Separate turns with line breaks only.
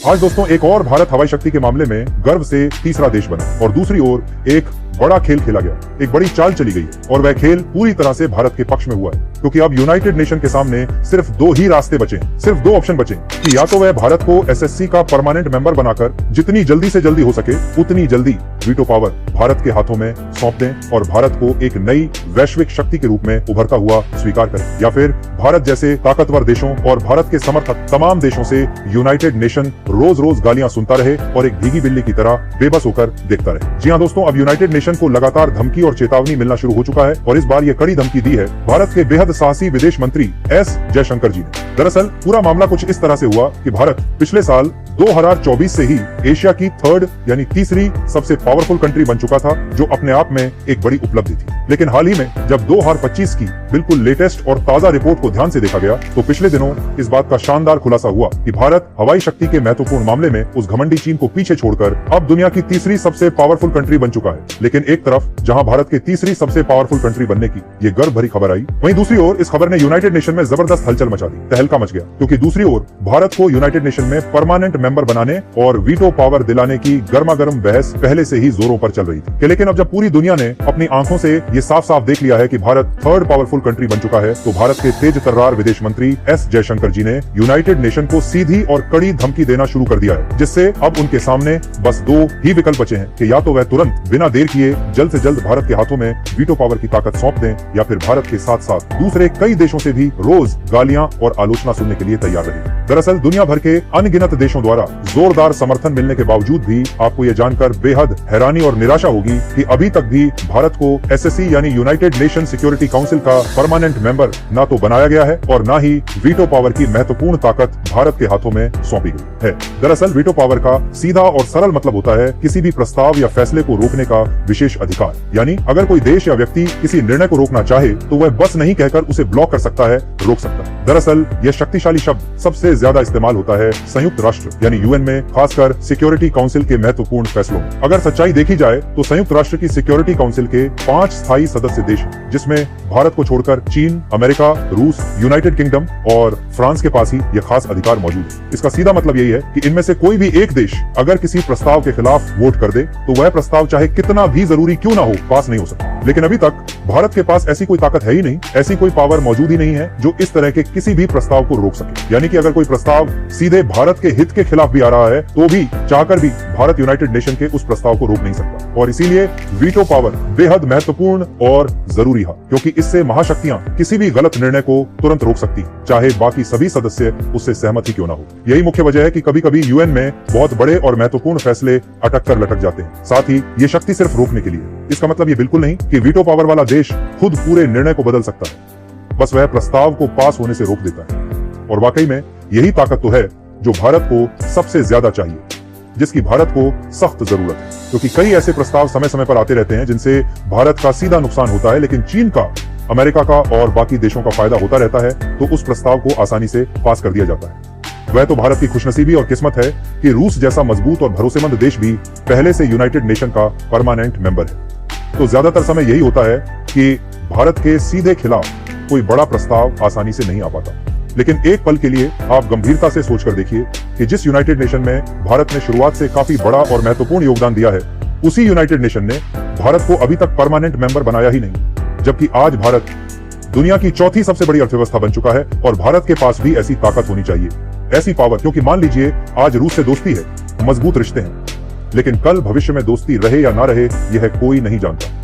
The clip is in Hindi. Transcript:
आज दोस्तों एक और भारत हवाई शक्ति के मामले में गर्व से तीसरा देश बना और दूसरी ओर एक बड़ा खेल खेला गया, एक बड़ी चाल चली गई और वह खेल पूरी तरह से भारत के पक्ष में हुआ है, क्योंकि अब यूनाइटेड नेशन के सामने सिर्फ दो ही रास्ते बचे, सिर्फ दो ऑप्शन बचे कि या तो वह भारत को एसएससी का परमानेंट मेंबर बनाकर जितनी जल्दी से जल्दी हो सके उतनी जल्दी वीटो पावर भारत के हाथों में सौंप दें और भारत को एक नई वैश्विक शक्ति के रूप में उभरता हुआ स्वीकार करें, या फिर भारत जैसे ताकतवर देशों और भारत के समर्थक तमाम देशों से यूनाइटेड नेशन रोज रोज गालियां सुनता रहे और एक भीगी बिल्ली की तरह बेबस होकर देखता रहे। जी हाँ दोस्तों, अब यूनाइटेड नेशन को लगातार धमकी और चेतावनी मिलना शुरू हो चुका है और इस बार ये कड़ी धमकी दी है भारत के बेहद साहसी विदेश मंत्री एस जयशंकर जी ने। दरअसल पूरा मामला कुछ इस तरह से हुआ कि भारत पिछले साल 2024 से ही एशिया की थर्ड यानी तीसरी सबसे पावरफुल कंट्री बन चुका था, जो अपने आप में एक बड़ी उपलब्धि थी। लेकिन हाल ही में जब 2025 की बिल्कुल लेटेस्ट और ताजा रिपोर्ट को ध्यान से देखा गया तो पिछले दिनों इस बात का शानदार खुलासा हुआ कि भारत हवाई शक्ति के महत्वपूर्ण मामले में उस घमंडी चीन को पीछे छोड़कर अब दुनिया की तीसरी सबसे पावरफुल कंट्री बन चुका है। लेकिन एक तरफ जहां भारत के तीसरी सबसे पावरफुल कंट्री बनने की ये गर्व भरी खबर आई, वहीं दूसरी ओर इस खबर ने यूनाइटेड नेशन में जबरदस्त हलचल मचा दी, तहलका मच गया, क्योंकि दूसरी ओर भारत को यूनाइटेड नेशन में परमानेंट मेंबर बनाने और वीटो पावर दिलाने की गर्मा गर्म बहस पहले से ही जोरों पर चल रही थी। लेकिन अब जब पूरी दुनिया ने अपनी आंखों से ये साफ साफ देख लिया है कि भारत थर्ड पावरफुल कंट्री बन चुका है, तो भारत के तेज तर्रार विदेश मंत्री एस जयशंकर जी ने यूनाइटेड नेशन को सीधी और कड़ी धमकी देना शुरू कर दिया है, जिससे अब उनके सामने बस दो ही विकल्प बचे हैं कि या तो वह तुरंत बिना देर किए जल्द से जल्द भारत के हाथों में वीटो पावर की ताकत सौंप दें, या फिर भारत के साथ साथ दूसरे कई देशों से भी रोज गालियां और आलोचना सुनने के लिए तैयार रहे। दरअसल दुनिया भर के अनगिनत देशों द्वारा जोरदार समर्थन मिलने के बावजूद भी आपको ये जानकर बेहद हैरानी और निराशा होगी कि अभी तक भी भारत को एसएससी यानी यूनाइटेड नेशन सिक्योरिटी काउंसिल का परमानेंट मेंबर ना तो बनाया गया है और ना ही वीटो पावर की महत्वपूर्ण ताकत भारत के हाथों में सौंपी गई है। दरअसल वीटो पावर का सीधा और सरल मतलब होता है किसी भी प्रस्ताव या फैसले को रोकने का विशेष अधिकार, यानी अगर कोई देश या व्यक्ति किसी निर्णय को रोकना चाहे तो वह बस नहीं कहकर उसे ब्लॉक कर सकता है, रोक सकता है। दरअसल यह शक्तिशाली शब्द सबसे ज्यादा इस्तेमाल होता है संयुक्त राष्ट्र यानी यूएन में, खासकर सिक्योरिटी काउंसिल के महत्वपूर्ण फैसलों में। अगर सच्चाई देखी जाए तो संयुक्त राष्ट्र की सिक्योरिटी काउंसिल के 5 स्थायी सदस्य देश हैं, जिसमें भारत को छोड़कर चीन, अमेरिका, रूस, यूनाइटेड किंगडम और फ्रांस के पास ही यह खास अधिकार मौजूद है। इसका सीधा मतलब यही है कि इनमें से कोई भी एक देश अगर किसी प्रस्ताव के खिलाफ वोट कर दे तो वह प्रस्ताव चाहे कितना भी जरूरी क्यों ना हो, पास नहीं हो सकता। लेकिन अभी तक भारत के पास ऐसी कोई ताकत है ही नहीं, ऐसी कोई पावर मौजूद ही नहीं है जो इस तरह के किसी भी प्रस्ताव को रोक सके। यानी कि अगर कोई प्रस्ताव सीधे भारत के हित के खिलाफ भी आ रहा है तो भी चाहकर भी भारत यूनाइटेड नेशन के उस प्रस्ताव को रोक नहीं सकता। और इसीलिए वीटो पावर बेहद महत्वपूर्ण और जरूरी है, क्योंकि इससे महाशक्तियां किसी भी गलत निर्णय को तुरंत रोक सकती हैं, चाहे बाकी सभी सदस्य उससे सहमत ही क्यों ना हो। यही मुख्य वजह है कि कभी कभी यूएन में बहुत बड़े और महत्वपूर्ण फैसले अटक कर लटक जाते हैं। साथ ही ये शक्ति सिर्फ रोकने के लिए। इसका मतलब ये बिल्कुल नहीं कि वीटो पावर वाला देश खुद पूरे निर्णय को बदल सकता है, बस वह प्रस्ताव को पास होने से रोक देता है। और वाकई में यही ताकत तो है जो भारत को सबसे ज्यादा चाहिए, जिसकी भारत को सख्त जरूरत है, क्योंकि कई ऐसे प्रस्ताव समय समय पर आते रहते हैं जिनसे भारत का सीधा नुकसान होता है, लेकिन चीन का, अमेरिका का और बाकी देशों का फायदा होता रहता है, तो उस प्रस्ताव को आसानी से पास कर दिया जाता है। वह तो भारत की खुशनसीबी और किस्मत है कि रूस जैसा मजबूत और भरोसेमंद देश भी पहले से यूनाइटेड नेशन का परमानेंट मेंबर है। तो ज्यादातर समय यही होता है कि भारत के सीधे खिलाफ कोई बड़ा प्रस्ताव आसानी से नहीं आ पाता। लेकिन एक पल के लिए आप गंभीरता से सोचकर देखिए कि जिस यूनाइटेड नेशन में भारत ने शुरुआत से काफी बड़ा और महत्वपूर्ण योगदान दिया है, उसी यूनाइटेड नेशन ने भारत को अभी तक परमानेंट मेंबर बनाया ही नहीं, जबकि आज भारत दुनिया की चौथी सबसे बड़ी अर्थव्यवस्था बन चुका है और भारत के पास भी ऐसी ताकत होनी चाहिए, ऐसी पावर। क्योंकि मान लीजिए आज रूस से दोस्ती है, मजबूत रिश्ते हैं, लेकिन कल भविष्य में दोस्ती रहे या ना रहे यह कोई नहीं जानता।